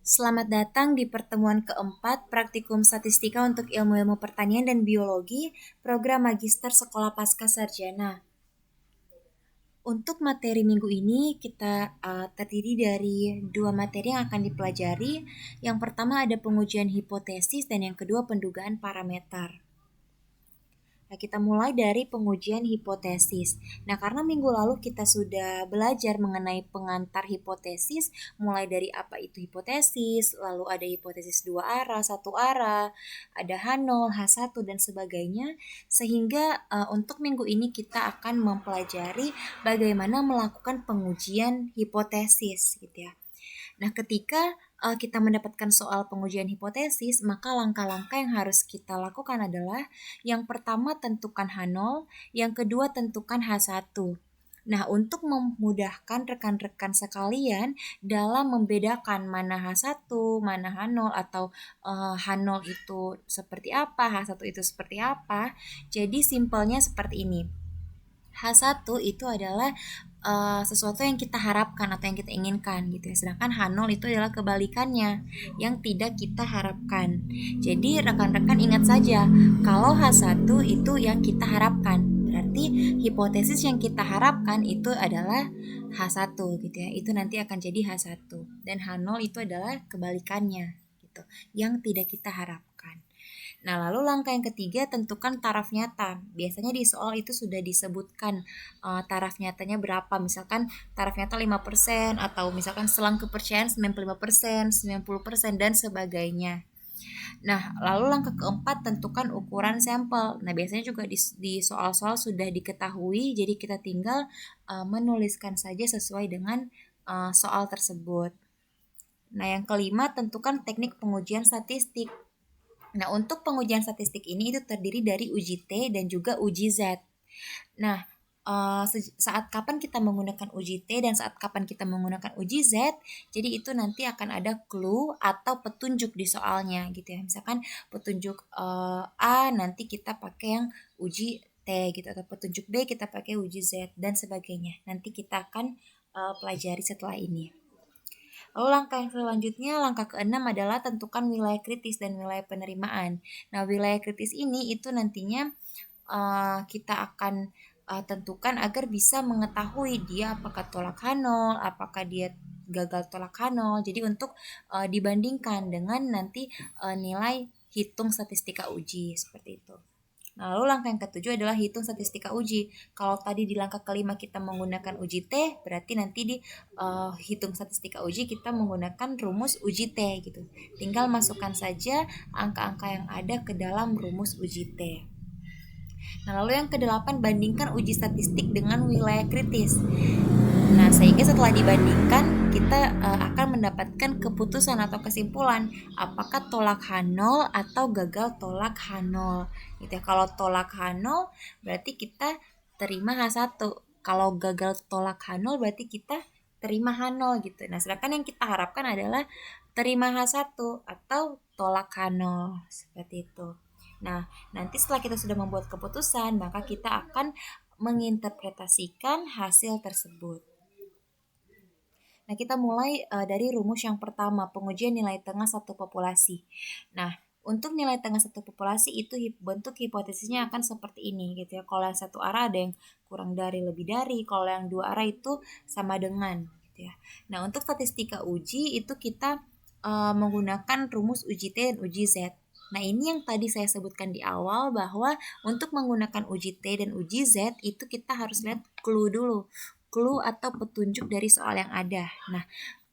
Selamat datang di pertemuan keempat Praktikum Statistika untuk Ilmu-Ilmu Pertanian dan Biologi, Program Magister Sekolah Pasca Sarjana. Untuk materi minggu ini kita terdiri dari dua materi yang akan dipelajari. Yang pertama ada pengujian hipotesis dan yang kedua pendugaan parameter. Nah, kita mulai dari pengujian hipotesis. Nah, karena minggu lalu kita sudah belajar mengenai pengantar hipotesis, mulai dari apa itu hipotesis, lalu ada hipotesis dua arah, satu arah, ada H0, H1, dan sebagainya. Sehingga untuk minggu ini kita akan mempelajari bagaimana melakukan pengujian hipotesis, gitu ya. Nah, ketika kita mendapatkan soal pengujian hipotesis, maka langkah-langkah yang harus kita lakukan adalah yang pertama tentukan H0, yang kedua tentukan H1. Nah, untuk memudahkan rekan-rekan sekalian dalam membedakan mana H1, mana H0 atau H0 itu seperti apa, H1 itu seperti apa, jadi simpelnya seperti ini. H1 itu adalah sesuatu yang kita harapkan atau yang kita inginkan gitu ya. Sedangkan H0 itu adalah kebalikannya yang tidak kita harapkan. Jadi rekan-rekan ingat saja, kalau H1 itu yang kita harapkan. Berarti hipotesis yang kita harapkan itu adalah H1 gitu ya. Itu nanti akan jadi H1 dan H0 itu adalah kebalikannya gitu, yang tidak kita harapkan. Nah, lalu langkah yang ketiga tentukan taraf nyata. Biasanya di soal itu sudah disebutkan taraf nyatanya berapa. Misalkan taraf nyata 5% atau misalkan selang kepercayaan 95%, 90% dan sebagainya. Nah, lalu langkah keempat tentukan ukuran sampel. Nah, biasanya juga di soal-soal sudah diketahui, jadi kita tinggal menuliskan saja sesuai dengan soal tersebut. Nah, yang kelima tentukan teknik pengujian statistik. Nah, untuk pengujian statistik ini itu terdiri dari uji T dan juga uji Z. Nah, saat kapan kita menggunakan uji T dan saat kapan kita menggunakan uji Z, jadi itu nanti akan ada clue atau petunjuk di soalnya gitu ya. Misalkan petunjuk A nanti kita pakai yang uji T gitu, atau petunjuk B kita pakai uji Z dan sebagainya. Nanti kita akan pelajari setelah ini. Lalu langkah yang selanjutnya, langkah keenam adalah tentukan wilayah kritis dan wilayah penerimaan. Nah, wilayah kritis ini itu nantinya kita akan tentukan agar bisa mengetahui dia apakah tolak H0, apakah dia gagal tolak H0. Jadi untuk dibandingkan dengan nanti nilai hitung statistika uji seperti itu. Nah, lalu langkah yang ketujuh adalah hitung statistika uji. Kalau tadi di langkah kelima kita menggunakan uji T, berarti nanti di hitung statistika uji kita menggunakan rumus uji T gitu. Tinggal masukkan saja angka-angka yang ada ke dalam rumus uji T. Nah, lalu yang kedelapan, bandingkan uji statistik dengan wilayah kritis. Nah, sehingga setelah dibandingkan, kita akan mendapatkan keputusan atau kesimpulan apakah tolak H0 atau gagal tolak H0. Gitu ya. Kalau tolak H0 berarti kita terima H1. Kalau gagal tolak H0 berarti kita terima H0 gitu. Nah, sedangkan yang kita harapkan adalah terima H1 atau tolak H0 seperti itu. Nah, nanti setelah kita sudah membuat keputusan, maka kita akan menginterpretasikan hasil tersebut. Nah, kita mulai dari rumus yang pertama, pengujian nilai tengah satu populasi. Nah, untuk nilai tengah satu populasi itu bentuk hipotesisnya akan seperti ini gitu ya. Kalau yang satu arah ada yang kurang dari, lebih dari, kalau yang dua arah itu sama dengan gitu ya. Nah, untuk statistika uji itu kita menggunakan rumus uji T dan uji Z. Nah, ini yang tadi saya sebutkan di awal bahwa untuk menggunakan uji T dan uji Z itu kita harus lihat clue dulu. Clue atau petunjuk dari soal yang ada. Nah,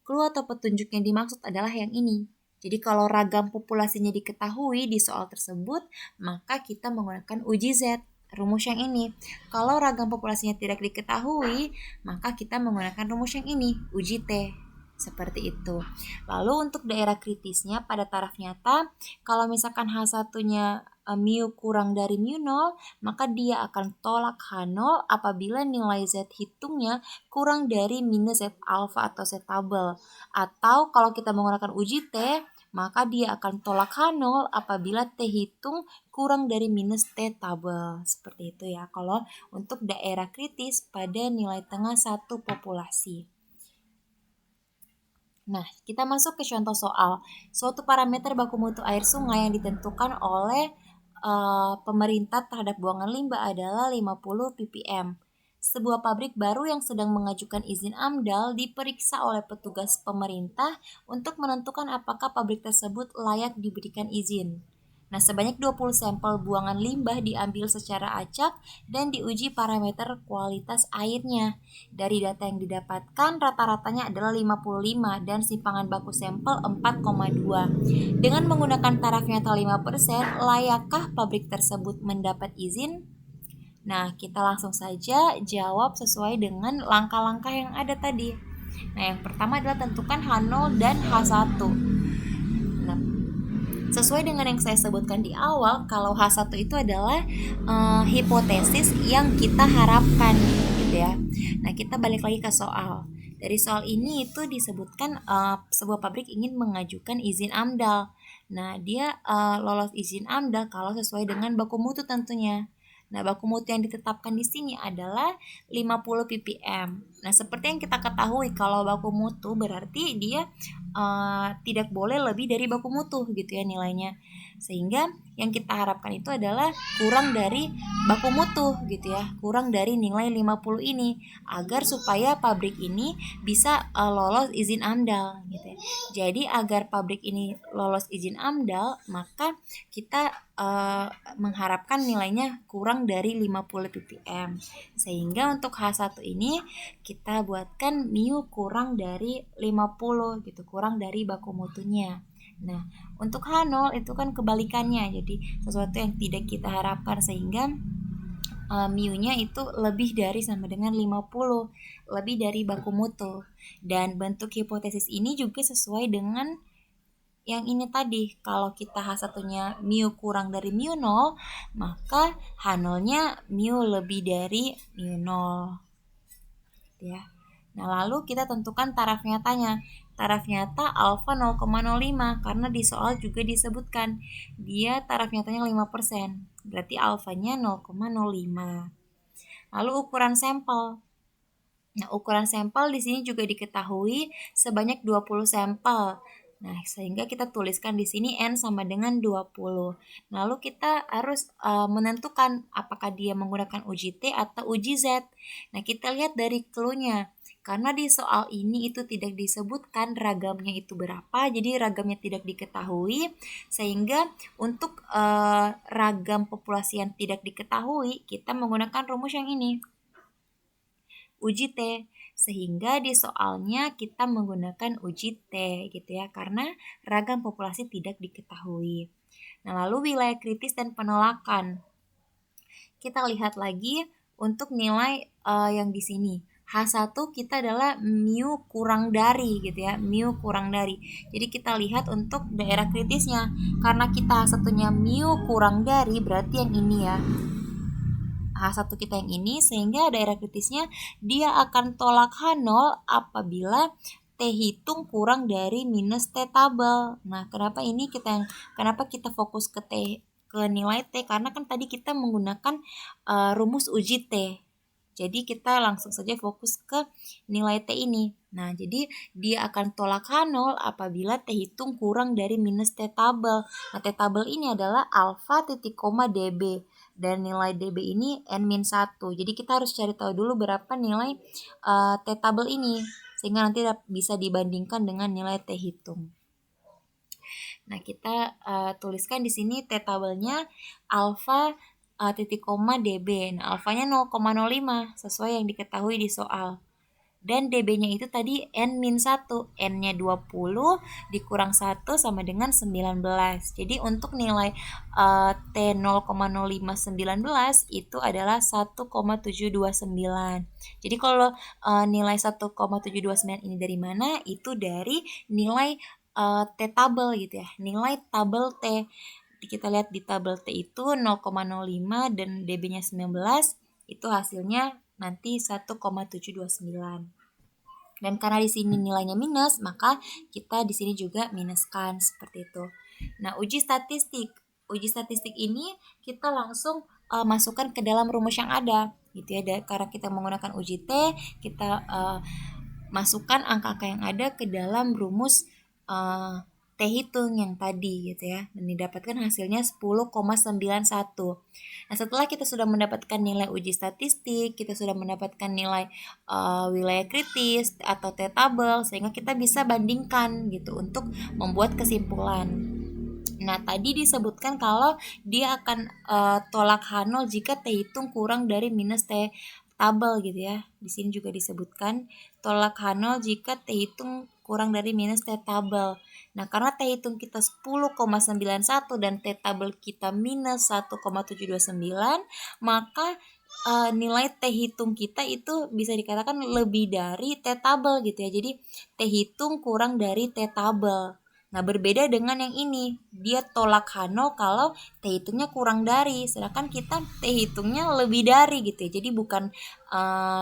clue atau petunjuk yang dimaksud adalah yang ini. Jadi kalau ragam populasinya diketahui di soal tersebut, maka kita menggunakan uji Z, rumus yang ini. Kalau ragam populasinya tidak diketahui, maka kita menggunakan rumus yang ini, uji T. Seperti itu. Lalu untuk daerah kritisnya pada taraf nyata, kalau misalkan H1-nya mu kurang dari mu 0, maka dia akan tolak H0 apabila nilai Z hitungnya kurang dari minus Z alpha atau Z tabel. Atau kalau kita menggunakan uji T, maka dia akan tolak H0 apabila T hitung kurang dari minus T tabel. Seperti itu ya, kalau untuk daerah kritis pada nilai tengah satu populasi. Nah, kita masuk ke contoh soal. Suatu parameter baku mutu air sungai yang ditentukan oleh pemerintah terhadap buangan limbah adalah 50 ppm. Sebuah pabrik baru yang sedang mengajukan izin AMDAL diperiksa oleh petugas pemerintah untuk menentukan apakah pabrik tersebut layak diberikan izin. Nah, sebanyak 20 sampel buangan limbah diambil secara acak dan diuji parameter kualitas airnya. Dari data yang didapatkan, rata-ratanya adalah 55 dan simpangan baku sampel 4,2. Dengan menggunakan taraf nyata 5%, layakkah pabrik tersebut mendapat izin? Nah, kita langsung saja jawab sesuai dengan langkah-langkah yang ada tadi. Nah, yang pertama adalah tentukan H0 dan H1. Nah, sesuai dengan yang saya sebutkan di awal, kalau H1 itu adalah hipotesis yang kita harapkan gitu ya. Nah, kita balik lagi ke soal. Dari soal ini itu disebutkan sebuah pabrik ingin mengajukan izin AMDAL. Nah, dia lolos izin AMDAL kalau sesuai dengan baku mutu tentunya. Nah, baku mutu yang ditetapkan di sini adalah 50 ppm. Nah, seperti yang kita ketahui, kalau baku mutu berarti dia tidak boleh lebih dari baku mutu gitu ya nilainya. Sehingga yang kita harapkan itu adalah kurang dari baku mutu gitu ya, kurang dari nilai 50 ini agar supaya pabrik ini bisa lolos izin AMDAL gitu ya. Jadi agar pabrik ini lolos izin AMDAL, maka kita mengharapkan nilainya kurang dari 50 ppm. Sehingga untuk H1 ini kita buatkan mu kurang dari 50 gitu, kurang dari baku mutunya. Nah, untuk H0 itu kan kebalikannya. Jadi sesuatu yang tidak kita harapkan sehingga mu-nya itu lebih dari sama dengan 50, lebih dari baku mutu. Dan bentuk hipotesis ini juga sesuai dengan yang ini tadi. Kalau kita H1-nya mu kurang dari mu 0, maka H0-nya mu lebih dari mu 0. Ya. Nah, lalu kita tentukan taraf nyatanya. Taraf nyata alfa 0,05 karena di soal juga disebutkan dia taraf nyatanya 5%. Berarti alfanya 0,05. Lalu ukuran sampel. Nah, ukuran sampel di sini juga diketahui sebanyak 20 sampel. Nah, sehingga kita tuliskan di sini N sama dengan 20. Lalu kita harus menentukan apakah dia menggunakan uji T atau uji Z. Nah, kita lihat dari clue-nya. Karena di soal ini itu tidak disebutkan ragamnya itu berapa, jadi ragamnya tidak diketahui, sehingga untuk ragam populasi yang tidak diketahui, kita menggunakan rumus yang ini, uji T. Sehingga di soalnya kita menggunakan uji T gitu ya, karena ragam populasi tidak diketahui. Nah, lalu wilayah kritis dan penolakan. Kita lihat lagi untuk nilai yang di sini. H1 kita adalah mu kurang dari gitu ya, mu kurang dari. Jadi kita lihat untuk daerah kritisnya. Karena kita H1-nya mu kurang dari, berarti yang ini ya. H1 kita yang ini, sehingga daerah kritisnya dia akan tolak H0 apabila T hitung kurang dari minus T tabel. Nah, kenapa kita fokus ke nilai T, karena kan tadi kita menggunakan rumus uji T. Jadi kita langsung saja fokus ke nilai T ini. Nah, jadi dia akan tolak H0 apabila T hitung kurang dari minus T tabel. Nah, T tabel ini adalah alfa titik koma dB. Dan nilai dB ini N-1. Jadi kita harus cari tahu dulu berapa nilai T tabel ini. Sehingga nanti bisa dibandingkan dengan nilai T hitung. Nah, kita tuliskan di sini T tabelnya alfa titik koma dB. Nah, alfanya 0,05 sesuai yang diketahui di soal. Dan dB-nya itu tadi N-1. N-nya 20 dikurang 1 sama dengan 19. Jadi untuk nilai T 0,0519 itu adalah 1,729. Jadi kalau nilai 1,729 ini dari mana? Itu dari nilai T tabel gitu ya. Nilai tabel T. Kita lihat di tabel T itu 0,05 dan dB-nya 19, itu hasilnya nanti 1,729. Dan karena di sini nilainya minus, maka kita di sini juga minuskan seperti itu. Nah, uji statistik. Uji statistik ini kita langsung masukkan ke dalam rumus yang ada gitu ya. Karena kita menggunakan uji T, kita masukkan angka-angka yang ada ke dalam rumus T hitung yang tadi gitu ya, dan didapatkan hasilnya 10,91. Nah, setelah kita sudah mendapatkan nilai uji statistik, kita sudah mendapatkan nilai wilayah kritis atau T-tabel, sehingga kita bisa bandingkan gitu untuk membuat kesimpulan. Nah, tadi disebutkan kalau dia akan tolak H0 jika T hitung kurang dari minus T tabel gitu ya. Di sini juga disebutkan tolak H0 jika T hitung kurang dari minus T tabel. Nah, karena T hitung kita 10,91 dan T tabel kita minus 1,729, maka nilai T hitung kita itu bisa dikatakan lebih dari T tabel gitu ya. Jadi T hitung kurang dari T tabel. Nah, berbeda dengan yang ini, dia tolak H0 kalau T hitungnya kurang dari, sedangkan kita T hitungnya lebih dari gitu ya. Jadi bukan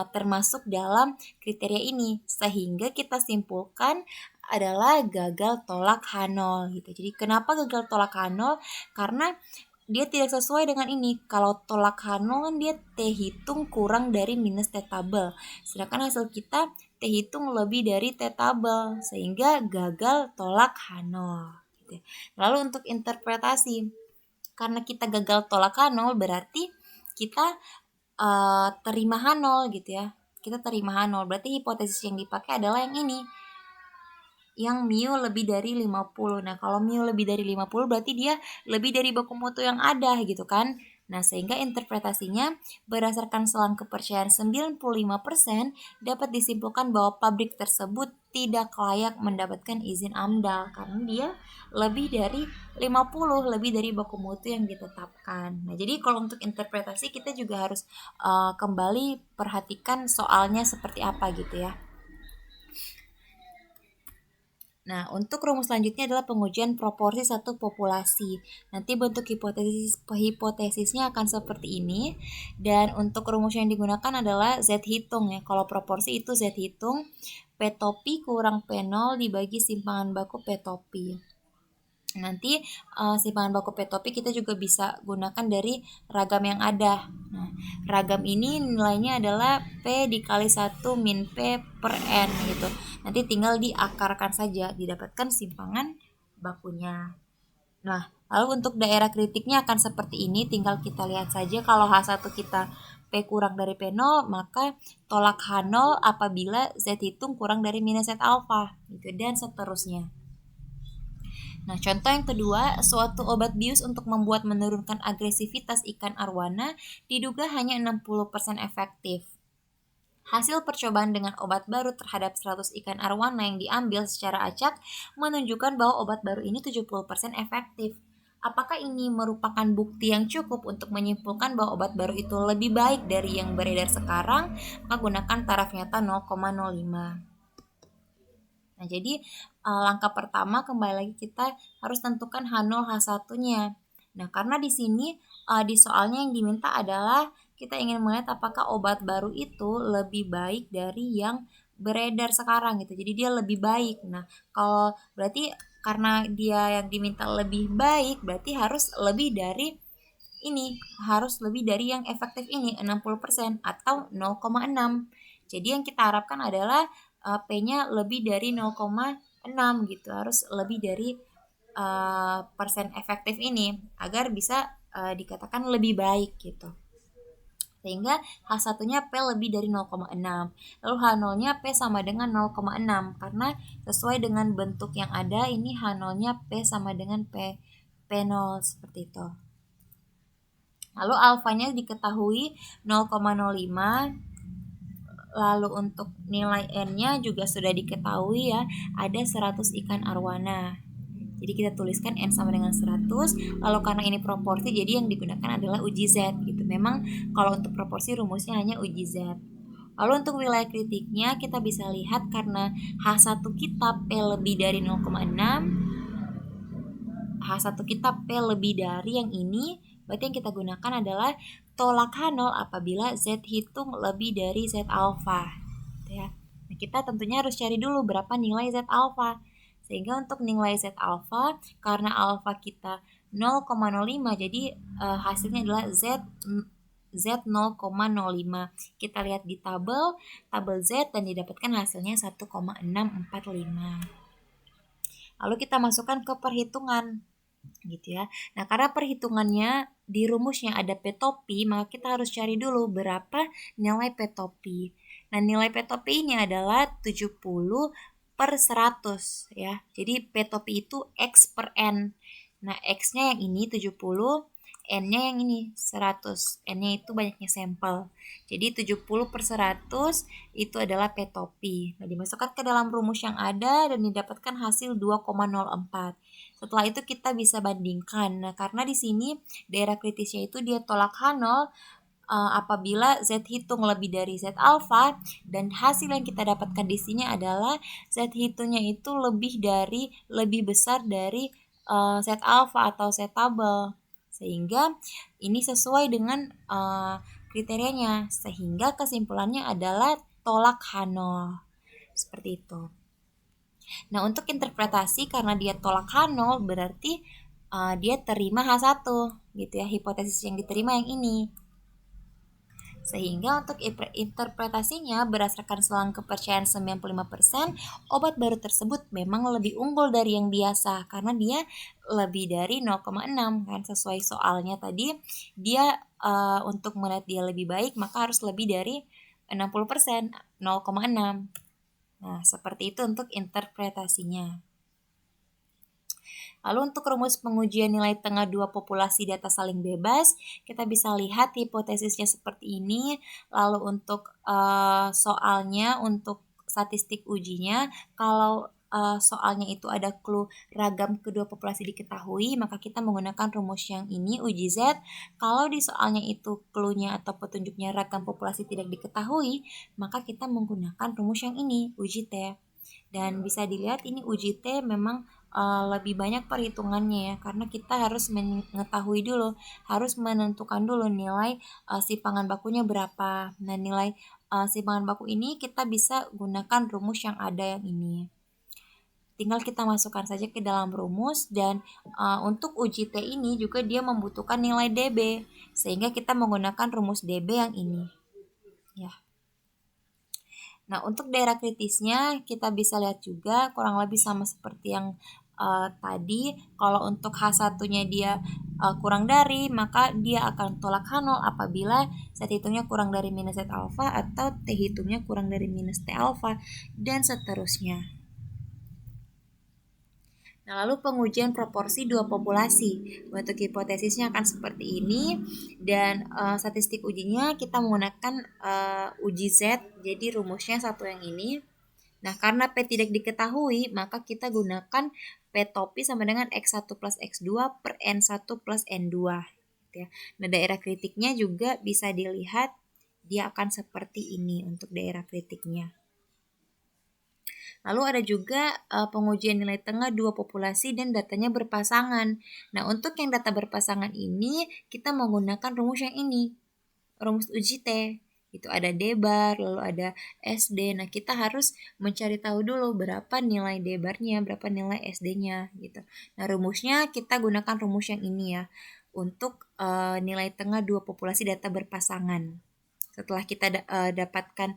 termasuk dalam kriteria ini, sehingga kita simpulkan adalah gagal tolak H0 gitu. Jadi kenapa gagal tolak H0? Karena dia tidak sesuai dengan ini. Kalau tolak H0 kan dia T hitung kurang dari minus T tabel, sedangkan hasil kita T hitung lebih dari T tabel, sehingga gagal tolak H0 gitu. Lalu untuk interpretasi, karena kita gagal tolak H0 berarti kita terima H0 gitu ya. Kita terima H0, berarti hipotesis yang dipakai adalah yang ini, yang mu lebih dari 50. Nah, kalau mu lebih dari 50 berarti dia lebih dari baku mutu yang ada gitu kan. Nah, sehingga interpretasinya berdasarkan selang kepercayaan 95% dapat disimpulkan bahwa pabrik tersebut tidak layak mendapatkan izin AMDAL karena dia lebih dari 50, lebih dari baku mutu yang ditetapkan. Nah, jadi kalau untuk interpretasi kita juga harus kembali perhatikan soalnya seperti apa gitu ya. Nah, untuk rumus selanjutnya adalah pengujian proporsi satu populasi. Nanti bentuk hipotesisnya akan seperti ini. Dan untuk rumus yang digunakan adalah Z hitung ya. Kalau proporsi itu Z hitung, P topi kurang P0 dibagi simpangan baku P topi. Nanti simpangan baku P topi kita juga bisa gunakan dari ragam yang ada. Nah, ragam ini nilainya adalah P dikali 1 min P per N gitu. Nanti tinggal diakarkan saja, didapatkan simpangan bakunya. Nah, lalu untuk daerah kritiknya akan seperti ini, tinggal kita lihat saja kalau H1 kita P kurang dari P0, maka tolak H0 apabila Z hitung kurang dari minus Z alpha gitu, dan seterusnya. Nah, contoh yang kedua, suatu obat bius untuk membuat menurunkan agresivitas ikan arwana diduga hanya 60% efektif. Hasil percobaan dengan obat baru terhadap 100 ikan arwana yang diambil secara acak menunjukkan bahwa obat baru ini 70% efektif. Apakah ini merupakan bukti yang cukup untuk menyimpulkan bahwa obat baru itu lebih baik dari yang beredar sekarang? Maka gunakan taraf nyata 0,05. Nah, jadi langkah pertama kembali lagi kita harus tentukan H0 H1-nya. Nah, karena di sini di soalnya yang diminta adalah kita ingin melihat apakah obat baru itu lebih baik dari yang beredar sekarang gitu. Jadi dia lebih baik. Nah, kalau berarti karena dia yang diminta lebih baik berarti harus lebih dari ini, harus lebih dari yang efektif ini 60% atau 0,6. Jadi yang kita harapkan adalah P-nya lebih dari 0,6 gitu, harus lebih dari persen efektif ini agar bisa dikatakan lebih baik gitu. Sehingga H1-nya P lebih dari 0,6. Lalu H0-nya P sama dengan 0,6 karena sesuai dengan bentuk yang ada ini H0-nya P sama dengan P0 seperti itu. Lalu alfanya diketahui 0,05. Lalu untuk nilai N-nya juga sudah diketahui ya, ada 100 ikan arwana. Jadi kita tuliskan N sama dengan 100. Lalu karena ini proporsi jadi yang digunakan adalah uji Z gitu. Memang kalau untuk proporsi rumusnya hanya uji Z. Lalu untuk wilayah kritiknya kita bisa lihat karena H1 kita P lebih dari 0,6, H1 kita P lebih dari yang ini, berarti yang kita gunakan adalah tolak H0 apabila Z hitung lebih dari Z alpha. Ya. Nah, kita tentunya harus cari dulu berapa nilai Z alpha. Sehingga untuk nilai Z alpha, karena alpha kita 0,05, jadi hasilnya adalah Z Z 0,05. Kita lihat di tabel Z dan didapatkan hasilnya 1,645. Lalu kita masukkan ke perhitungan gitu ya. Nah, karena perhitungannya di rumusnya ada P topi, maka kita harus cari dulu berapa nilai P topi. Nah, nilai P topi ini adalah 70/100 ya. Jadi P topi itu X per N. Nah, X-nya yang ini 70, N-nya yang ini 100. N-nya itu banyaknya sampel. Jadi 70/100 itu adalah P topi. Nah, dimasukkan ke dalam rumus yang ada dan didapatkan hasil 2,04. Setelah itu kita bisa bandingkan. Nah, karena di sini daerah kritisnya itu dia tolak H0 apabila Z hitung lebih dari Z alfa, dan hasil yang kita dapatkan di sini adalah Z hitungnya itu lebih besar dari Z alfa atau Z tabel. Sehingga ini sesuai dengan kriterianya, sehingga kesimpulannya adalah tolak H0. Seperti itu. Nah, untuk interpretasi karena dia tolak H0 berarti dia terima H1 gitu ya, hipotesis yang diterima yang ini. Sehingga untuk interpretasinya berdasarkan selang kepercayaan 95%, obat baru tersebut memang lebih unggul dari yang biasa karena dia lebih dari 0,6 kan, sesuai soalnya tadi dia untuk melihat dia lebih baik maka harus lebih dari 60%, 0,6. Nah, seperti itu untuk interpretasinya. Lalu untuk rumus pengujian nilai tengah dua populasi data saling bebas, kita bisa lihat hipotesisnya seperti ini. Lalu untuk soalnya, untuk statistik ujinya, kalau soalnya itu ada clue ragam kedua populasi diketahui, maka kita menggunakan rumus yang ini, uji Z. Kalau di soalnya itu clue-nya atau petunjuknya ragam populasi tidak diketahui, maka kita menggunakan rumus yang ini, uji T. Dan bisa dilihat ini uji T memang lebih banyak perhitungannya ya, karena kita harus mengetahui dulu, harus menentukan dulu nilai simpangan bakunya berapa. Nah, nilai simpangan baku ini kita bisa gunakan rumus yang ada yang ini. Tinggal kita masukkan saja ke dalam rumus, dan untuk uji T ini juga dia membutuhkan nilai DB, sehingga kita menggunakan rumus DB yang ini. Ya. Nah, untuk daerah kritisnya kita bisa lihat juga kurang lebih sama seperti yang tadi. Kalau untuk H1-nya dia kurang dari, maka dia akan tolak H0 apabila Z hitungnya kurang dari minus Z alfa atau T hitungnya kurang dari minus T alfa, dan seterusnya. Nah, lalu pengujian proporsi dua populasi. Bentuk hipotesisnya akan seperti ini, dan statistik ujinya kita menggunakan uji Z, jadi rumusnya satu yang ini. Nah, karena P tidak diketahui, maka kita gunakan P topi sama dengan X1 plus X2 per N1 plus N2. Gitu ya. Nah, daerah kritiknya juga bisa dilihat, dia akan seperti ini untuk daerah kritiknya. Lalu ada juga pengujian nilai tengah dua populasi dan datanya berpasangan. Nah, untuk yang data berpasangan ini, kita menggunakan rumus yang ini, rumus uji T. Itu ada D bar, lalu ada SD. Nah, kita harus mencari tahu dulu berapa nilai D barnya, berapa nilai SD-nya gitu. Nah, rumusnya kita gunakan rumus yang ini ya, untuk nilai tengah dua populasi data berpasangan. Setelah kita dapatkan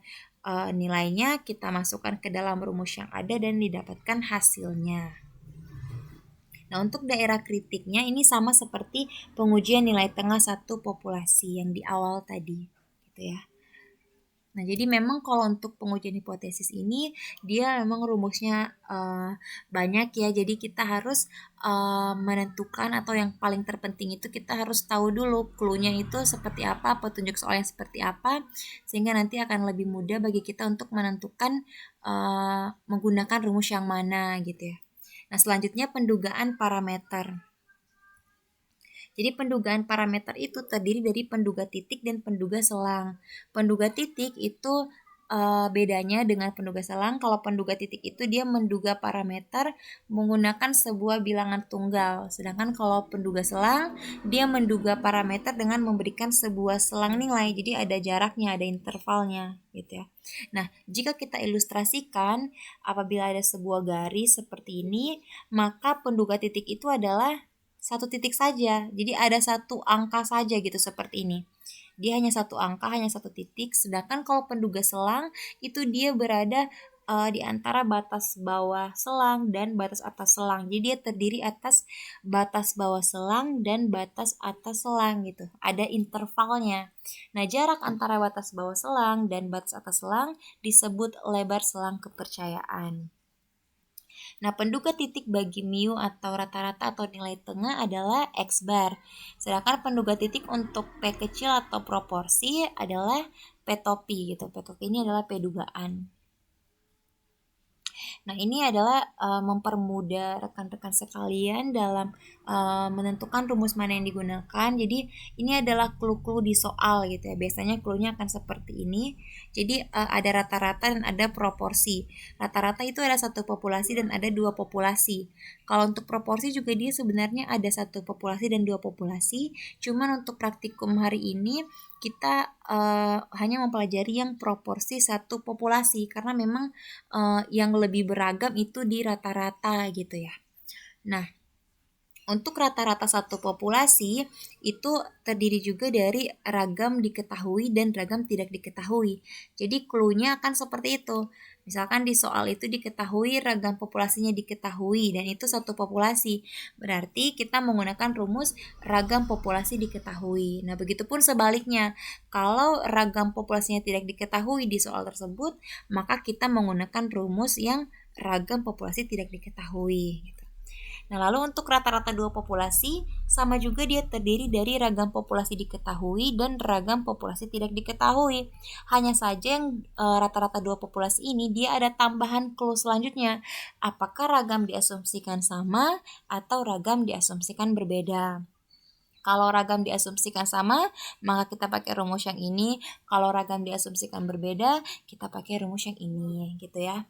nilainya, kita masukkan ke dalam rumus yang ada dan didapatkan hasilnya. Nah, untuk daerah kritiknya ini sama seperti pengujian nilai tengah satu populasi yang di awal tadi, gitu ya. Nah, jadi memang kalau untuk pengujian hipotesis ini dia memang rumusnya banyak ya. Jadi kita harus menentukan, atau yang paling terpenting itu kita harus tahu dulu clue-nya itu seperti apa, petunjuk soalnya seperti apa, sehingga nanti akan lebih mudah bagi kita untuk menentukan menggunakan rumus yang mana gitu ya. Nah, selanjutnya pendugaan parameter. Jadi pendugaan parameter itu terdiri dari penduga titik dan penduga selang. Penduga titik itu bedanya dengan penduga selang. Kalau penduga titik itu dia menduga parameter menggunakan sebuah bilangan tunggal. Sedangkan kalau penduga selang dia menduga parameter dengan memberikan sebuah selang nilai. Jadi ada jaraknya, ada intervalnya gitu ya. Nah, jika kita ilustrasikan apabila ada sebuah garis seperti ini, maka penduga titik itu adalah satu titik saja, jadi ada satu angka saja gitu seperti ini. Dia hanya satu angka, hanya satu titik. Sedangkan kalau penduga selang itu dia berada di antara batas bawah selang dan batas atas selang. Jadi dia terdiri atas batas bawah selang dan batas atas selang gitu. Ada intervalnya. Nah, jarak antara batas bawah selang dan batas atas selang disebut lebar selang kepercayaan. Nah, penduga titik bagi mu atau rata-rata atau nilai tengah adalah X bar. Sedangkan penduga titik untuk P kecil atau proporsi adalah P topi gitu. P topi ini adalah P dugaan. Nah, ini adalah mempermudah rekan-rekan sekalian dalam menentukan rumus mana yang digunakan. Jadi, ini adalah clue-clue di soal gitu ya. Biasanya clue-nya akan seperti ini. Jadi, ada rata-rata dan ada proporsi. Rata-rata itu ada satu populasi dan ada dua populasi. Kalau untuk proporsi juga dia sebenarnya ada satu populasi dan dua populasi. Cuman untuk praktikum hari ini kita hanya mempelajari yang proporsi satu populasi karena memang yang lebih beragam itu di rata-rata gitu ya. Nah, untuk rata-rata satu populasi itu terdiri juga dari ragam diketahui dan ragam tidak diketahui. Jadi clue-nya akan seperti itu. Misalkan di soal itu diketahui ragam populasinya diketahui dan itu satu populasi. Berarti kita menggunakan rumus ragam populasi diketahui. Nah, begitupun sebaliknya. Kalau ragam populasinya tidak diketahui di soal tersebut, maka kita menggunakan rumus yang ragam populasi tidak diketahui. Nah, lalu untuk rata-rata dua populasi, sama juga dia terdiri dari ragam populasi diketahui dan ragam populasi tidak diketahui. Hanya saja yang rata-rata dua populasi ini dia ada tambahan clue selanjutnya. Apakah ragam diasumsikan sama atau ragam diasumsikan berbeda? Kalau ragam diasumsikan sama, maka kita pakai rumus yang ini. Kalau ragam diasumsikan berbeda, kita pakai rumus yang ini, gitu ya.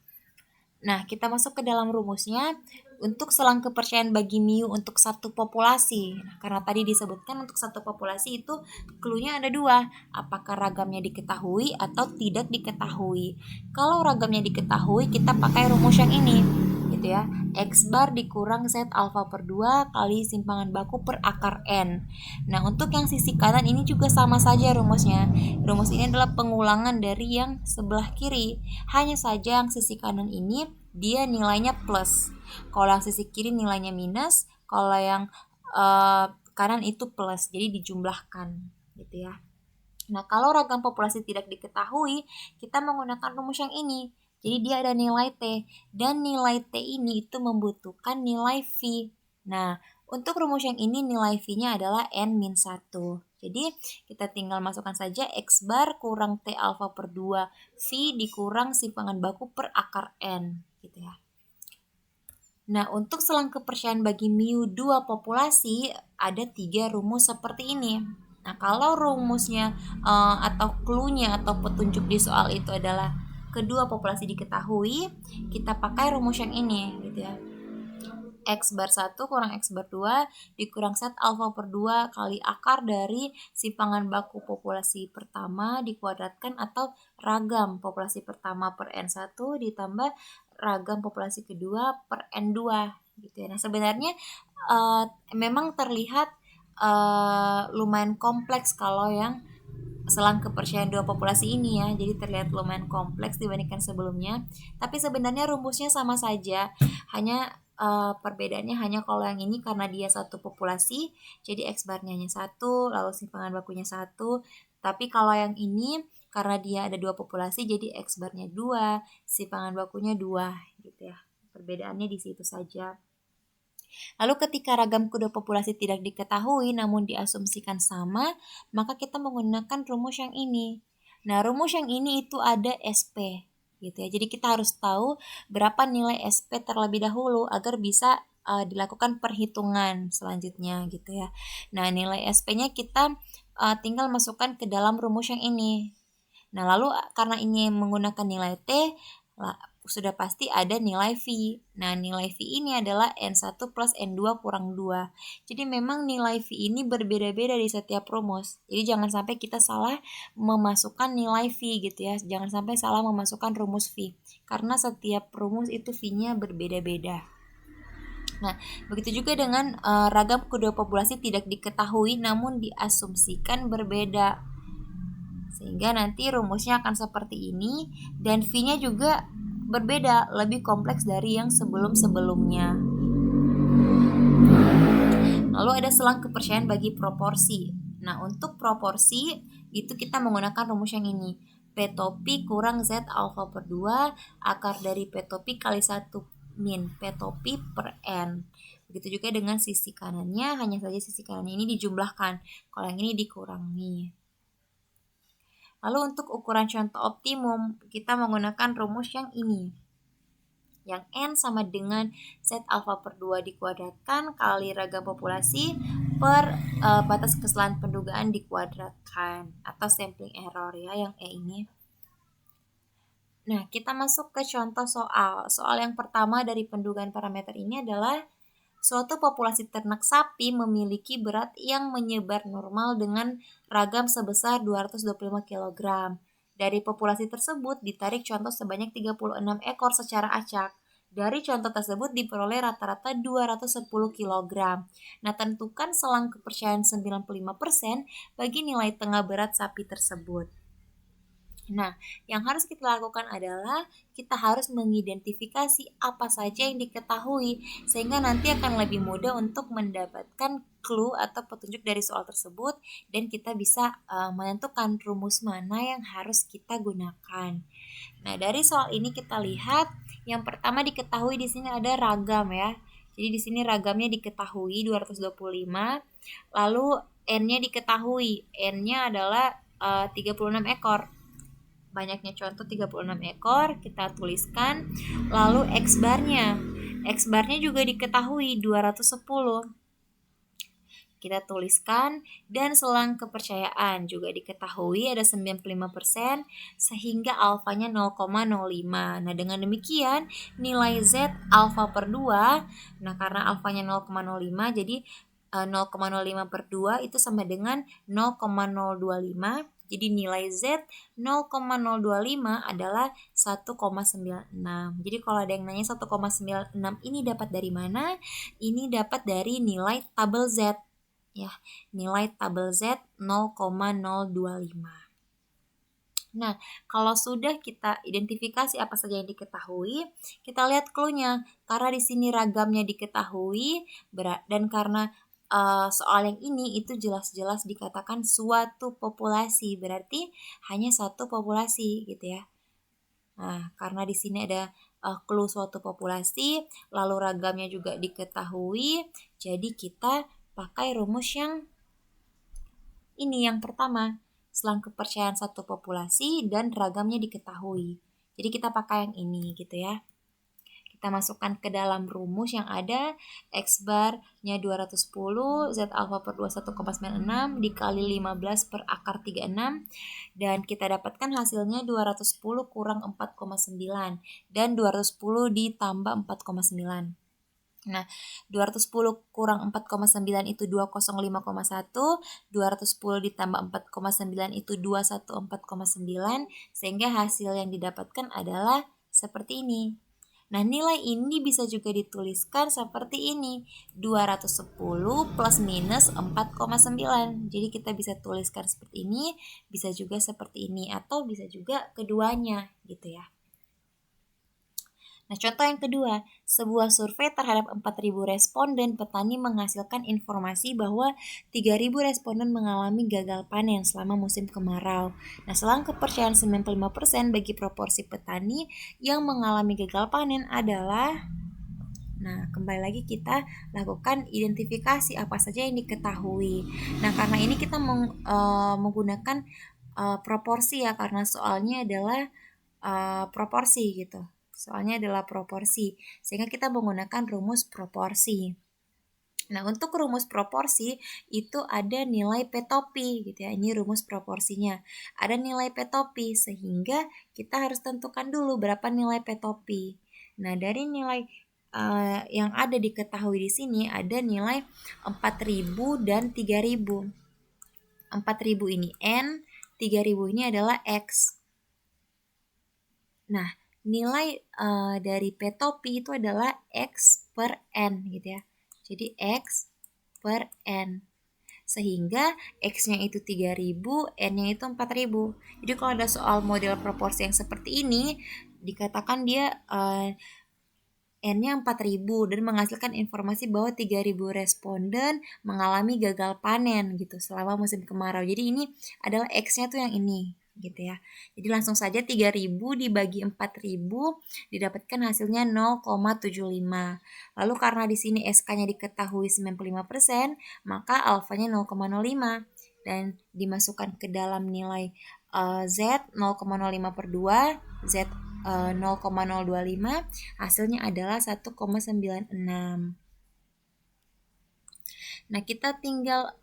Nah, kita masuk ke dalam rumusnya untuk selang kepercayaan bagi mu untuk satu populasi. Nah, karena tadi disebutkan untuk satu populasi itu clue-nya ada dua. Apakah ragamnya diketahui atau tidak diketahui. Kalau ragamnya diketahui, kita pakai rumus yang ini. Gitu ya. X bar dikurang Z alfa per 2 kali simpangan baku per akar N. Nah, untuk yang sisi kanan ini juga sama saja rumusnya. Rumus ini adalah pengulangan dari yang sebelah kiri. Hanya saja yang sisi kanan ini dia nilainya plus. Kalau yang sisi kiri nilainya minus, kalau yang kanan itu plus. Jadi dijumlahkan gitu ya. Nah, kalau ragam populasi tidak diketahui, kita menggunakan rumus yang ini. Jadi dia ada nilai T dan nilai T ini itu membutuhkan nilai V. Nah, untuk rumus yang ini nilai V-nya adalah N-1. Jadi kita tinggal masukkan saja X bar kurang T alfa per 2 V dikurang simpangan baku per akar N gitu ya. Nah, untuk selang kepercayaan bagi mu dua populasi ada 3 rumus seperti ini. Nah, kalau rumusnya atau clue-nya atau petunjuk di soal itu adalah kedua populasi diketahui, kita pakai rumus yang ini gitu ya. X bar 1 kurang X bar 2 dikurang Z alfa per 2 kali akar dari simpangan baku populasi pertama dikuadratkan atau ragam populasi pertama per N1 ditambah ragam populasi kedua per N2 gitu ya. Nah, sebenarnya memang terlihat lumayan kompleks kalau yang selang kepercayaan dua populasi ini ya. Jadi terlihat lumayan kompleks dibandingkan sebelumnya. Tapi sebenarnya rumusnya sama saja. Hanya perbedaannya hanya kalau yang ini karena dia satu populasi, jadi X barnya hanya 1, lalu simpangan bakunya 1. Tapi kalau yang ini karena dia ada dua populasi, jadi X barnya 2, simpangan bakunya 2 gitu ya. Perbedaannya di situ saja. Lalu ketika ragam kedua populasi tidak diketahui namun diasumsikan sama, maka kita menggunakan rumus yang ini. Nah, rumus yang ini itu ada SP gitu ya. Jadi kita harus tahu berapa nilai SP terlebih dahulu agar bisa dilakukan perhitungan selanjutnya gitu ya. Nah, nilai SP-nya kita tinggal masukkan ke dalam rumus yang ini. Nah, lalu karena ini menggunakan nilai T, sudah pasti ada nilai V. Nah, nilai V ini adalah N1 plus N2 kurang 2. Jadi memang nilai V ini berbeda-beda di setiap rumus. Jadi jangan sampai kita salah memasukkan nilai V gitu ya. Jangan sampai salah memasukkan rumus V. Karena setiap rumus itu V-nya berbeda-beda. Nah, begitu juga dengan ragam kedua populasi tidak diketahui namun diasumsikan berbeda. Sehingga nanti rumusnya akan seperti ini, dan V-nya juga berbeda, lebih kompleks dari yang sebelum-sebelumnya. Lalu ada selang kepercayaan bagi proporsi. Nah, untuk proporsi itu kita menggunakan rumus yang ini. P topi kurang Z alfa per 2 akar dari P topi kali 1 min P topi per N. Begitu juga dengan sisi kanannya, hanya saja sisi kanan ini dijumlahkan. Kalau yang ini dikurangi. Lalu untuk ukuran contoh optimum, kita menggunakan rumus yang ini. Yang N sama dengan Z alfa per 2 dikuadratkan kali ragam populasi per batas kesalahan pendugaan dikuadratkan, atau sampling error ya, yang E ini. Nah, kita masuk ke contoh soal. Soal yang pertama dari pendugaan parameter ini adalah suatu populasi ternak sapi memiliki berat yang menyebar normal dengan ragam sebesar 225 kg. Dari populasi tersebut ditarik contoh sebanyak 36 ekor secara acak. Dari contoh tersebut diperoleh rata-rata 210 kg. Nah, tentukan selang kepercayaan 95% bagi nilai tengah berat sapi tersebut. Nah, yang harus kita lakukan adalah kita harus mengidentifikasi apa saja yang diketahui, sehingga nanti akan lebih mudah untuk mendapatkan clue atau petunjuk dari soal tersebut, dan kita bisa menentukan rumus mana yang harus kita gunakan. Nah, dari soal ini kita lihat yang pertama diketahui di sini ada ragam ya. Jadi di sini ragamnya diketahui 225, lalu N-nya diketahui. N-nya adalah 36 ekor. Banyaknya contoh 36 ekor, kita tuliskan. Lalu X barnya. X barnya juga diketahui 210. Kita tuliskan, dan selang kepercayaan juga diketahui ada 95% sehingga alfanya 0,05. Nah, dengan demikian nilai Z alfa per 2, nah karena alfanya 0,05 jadi 0,05 per 2 itu sama dengan 0,025. Jadi nilai Z 0,025 adalah 1,96. Jadi kalau ada yang nanya 1,96 ini dapat dari mana? Ini dapat dari nilai tabel Z. Ya, nilai tabel Z 0,025. Nah, kalau sudah kita identifikasi apa saja yang diketahui, kita lihat clue-nya. Karena di sini ragamnya diketahui, dan karena soal yang ini itu jelas-jelas dikatakan suatu populasi, berarti hanya satu populasi gitu ya. Nah, karena di sini ada clue suatu populasi, lalu ragamnya juga diketahui, jadi kita pakai rumus yang ini, yang pertama, selang kepercayaan satu populasi dan ragamnya diketahui. Jadi kita pakai yang ini gitu ya. Kita masukkan ke dalam rumus yang ada, X bar-nya 210, Z alfa per 2 1,96 dikali 15 per akar 36, dan kita dapatkan hasilnya 210 kurang 4,9 dan 210 ditambah 4,9. Nah, 210 kurang 4,9 itu 205,1, 210 ditambah 4,9 itu 214,9, sehingga hasil yang didapatkan adalah seperti ini. Nah, nilai ini bisa juga dituliskan seperti ini, 210 plus minus 4,9. Jadi kita bisa tuliskan seperti ini, bisa juga seperti ini, atau bisa juga keduanya gitu ya. Nah, contoh yang kedua, sebuah survei terhadap 4.000 responden petani menghasilkan informasi bahwa 3.000 responden mengalami gagal panen selama musim kemarau. Nah, selang kepercayaan 95% bagi proporsi petani yang mengalami gagal panen adalah, nah, kembali lagi kita lakukan identifikasi apa saja yang diketahui. Nah, karena ini kita menggunakan proporsi ya, karena soalnya adalah proporsi gitu. Soalnya adalah proporsi, sehingga kita menggunakan rumus proporsi. Nah, untuk rumus proporsi itu ada nilai P topi gitu ya. Ini rumus proporsinya. Ada nilai P topi, sehingga kita harus tentukan dulu berapa nilai P topi. Nah, dari nilai yang ada diketahui di sini ada nilai 4.000 dan 3.000. 4.000 ini N, 3.000 ini adalah X. Nah, nilai dari P topi itu adalah X per N gitu ya. Jadi X per N. Sehingga X-nya itu 3000, N-nya itu 4000. Jadi kalau ada soal model proporsi yang seperti ini, dikatakan dia N-nya 4000 dan menghasilkan informasi bahwa 3000 responden mengalami gagal panen gitu selama musim kemarau. Jadi ini adalah X-nya tuh yang ini gitu ya. Jadi langsung saja 3000 dibagi 4000 didapatkan hasilnya 0,75. Lalu karena di sini SK-nya diketahui 95%, maka alfanya 0,05 dan dimasukkan ke dalam nilai Z 0,05 per 2, Z 0,025, hasilnya adalah 1,96. Nah, kita tinggal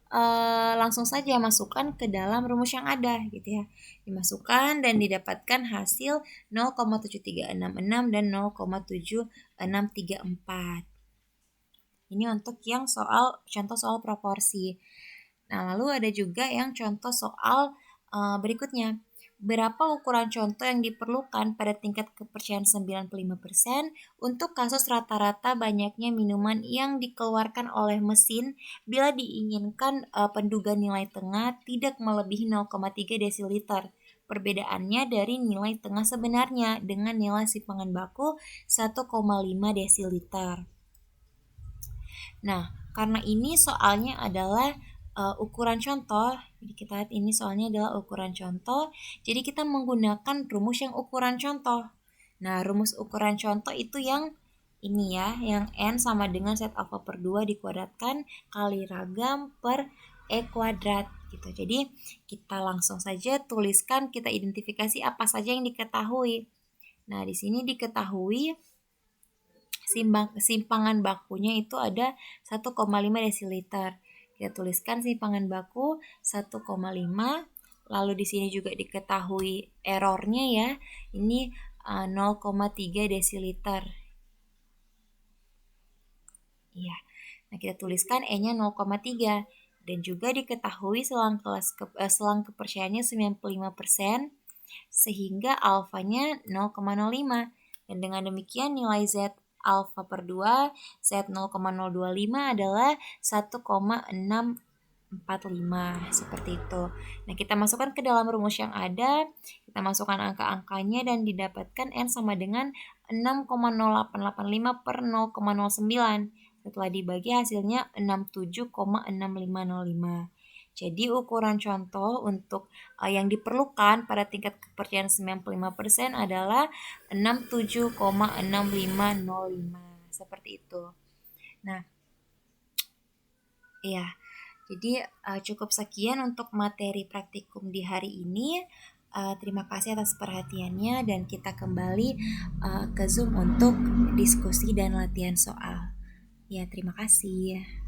langsung saja masukkan ke dalam rumus yang ada gitu ya. Dimasukkan dan didapatkan hasil 0,7366 dan 0,7634. Ini untuk yang contoh soal proporsi. Nah, lalu ada juga yang contoh soal berikutnya. Berapa ukuran contoh yang diperlukan pada tingkat kepercayaan 95% untuk kasus rata-rata banyaknya minuman yang dikeluarkan oleh mesin bila diinginkan penduga nilai tengah tidak melebihi 0,3 desiliter. Perbedaannya dari nilai tengah sebenarnya dengan nilai simpangan baku 1,5 desiliter. Nah, karena ini soalnya adalah ukuran contoh, jadi kita lihat ini soalnya adalah ukuran contoh, jadi kita menggunakan rumus yang ukuran contoh. Nah, rumus ukuran contoh itu yang ini ya, yang N sama dengan set alfa per 2 dikuadratkan kali ragam per E kuadrat gitu. Jadi kita langsung saja tuliskan, kita identifikasi apa saja yang diketahui. Nah, di sini diketahui simpangan bakunya itu ada 1,5 desiliter. Kita tuliskan simpangan baku 1,5. Lalu di sini juga diketahui errornya ya. Ini 0,3 desiliter. Iya. Nah, kita tuliskan E-nya 0,3 dan juga diketahui selang kepercayaannya 95% sehingga alfanya 0,05. Dan dengan demikian nilai Z alfa per 2, Z 0,025 adalah 1,645 seperti itu. Nah, kita masukkan ke dalam rumus yang ada, kita masukkan angka-angkanya dan didapatkan N sama dengan 6,0885 per 0,09. Setelah dibagi hasilnya 67,6505. Jadi ukuran contoh untuk yang diperlukan pada tingkat kepercayaan 95% adalah 67,6505. Seperti itu. Nah, ya. Jadi cukup sekian untuk materi praktikum di hari ini. Terima kasih atas perhatiannya dan kita kembali ke Zoom untuk diskusi dan latihan soal. Ya, terima kasih.